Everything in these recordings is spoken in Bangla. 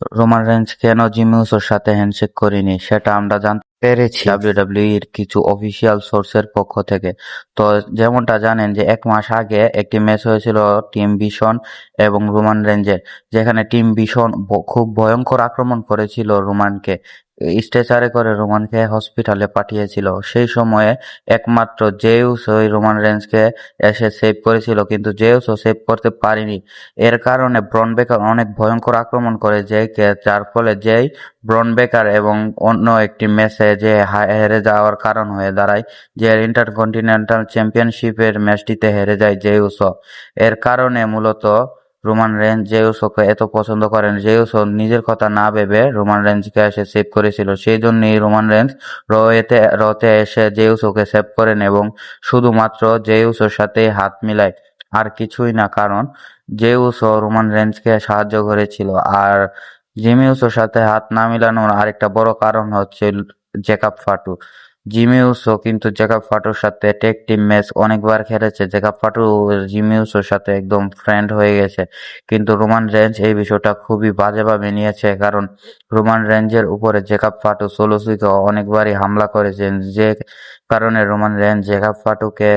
রোমান রেঞ্জ কেন জিমি উসোর সাথে হ্যান্ডশেক করেনি সেটা আমরা জানতে পেরেছি ডাব্লিউডাব্লিউইর কিছু অফিসিয়াল সোর্সের পক্ষ থেকে। তো যেমনটা জানেন যে 1 মাস আগে একটি ম্যাচ হয়েছিল টিম ভিশন এবং রোমান রেঞ্জের, যেখানে টিম ভিশন খুব ভয়ঙ্কর আক্রমণ করেছিল রোমানকে, স্ট্রেচারে করে রোমানকে হসপিটালে পাঠিয়েছিল। সেই সময়ে একমাত্র জেউস ওই রোমান রেঞ্জকে এসে সেভ করেছিল, কিন্তু জেউসও সেভ করতে পারেনি। এর কারণে ব্রন বেকার অনেক ভয়ঙ্কর আক্রমণ করে জেকে, যার ফলে জেই ব্রন বেকার এবং অন্য একটি ম্যাচে যে হেরে যাওয়ার কারণ হয়ে দাঁড়ায়। যে ইন্টারকন্টিনেন্টাল চ্যাম্পিয়নশিপের ম্যাচটিতে হেরে যায় জেউসও। এর কারণে মূলত রোমান রেঞ্জ জেউসকে এত পছন্দ করেন, জেউসও নিজের কথা না ভেবে রোমান রেঞ্জকে এসে সেভ করেছিল। সেই জন্যই রোমান রেঞ্জ রতে এসে জেউসকে সেভ করেন এবং শুধুমাত্র জেউসের সাথেই হাত মিলায়, আর কিছুই না। কারণ জেউসও রোমান রেঞ্জকে সাহায্য করেছিল। আর জিমি উসোর সাথে হাত না মিলানোর আরেকটা বড় কারণ হচ্ছে জ্যাকব ফাটু। জিমি উসো কিন্তু জ্যাকব ফাটুর সাথে টেক টিম ম্যাচ অনেকবার খেলেছে। জ্যাকব ফাটু জিমি উসোর সাথে একদম ফ্রেন্ড হয়ে গেছে, কিন্তু রোমান রেঞ্জ এই বিষয়টা খুবই বাজেভাবে নিয়েছে। কারণ রোমান রেঞ্জের উপরে জ্যাকব ফাটু সোলোসুকে অনেকবারই হামলা করেছেন, যে কারণে রোমান রেঞ্জ জ্যাকব ফাটুকে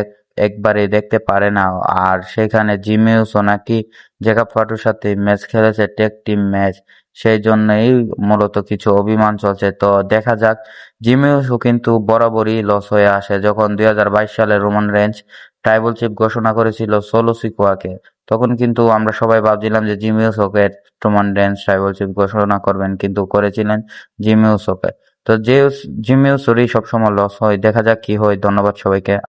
একবারই দেখতে পারে না। আর সেখানে জিমি উসো নাকি জ্যাকব ফাটুর সাথে ম্যাচ খেলেছে, টেক টিম ম্যাচ। সেই জন্যই মূলত কিছু অভিমান চলছে। তো দেখা যাক। জিমি উসো কিন্তু বরাবরই লস হয়ে আসে। যখন 2022 সালে রোমান রেঞ্জ ট্রাইবল চিফ ঘোষণা করেছিল সোলো সিকোয়াকে, তখন কিন্তু আমরা সবাই ভাবছিলাম যে Jimmy উসোকে Roman range tribal chief ঘোষণা করবেন, কিন্তু করেছিলেন জিমি উসোকে। তো জিমি উসোরই সবসময় লস হয়। দেখা যাক কি হয়। ধন্যবাদ সবাইকে।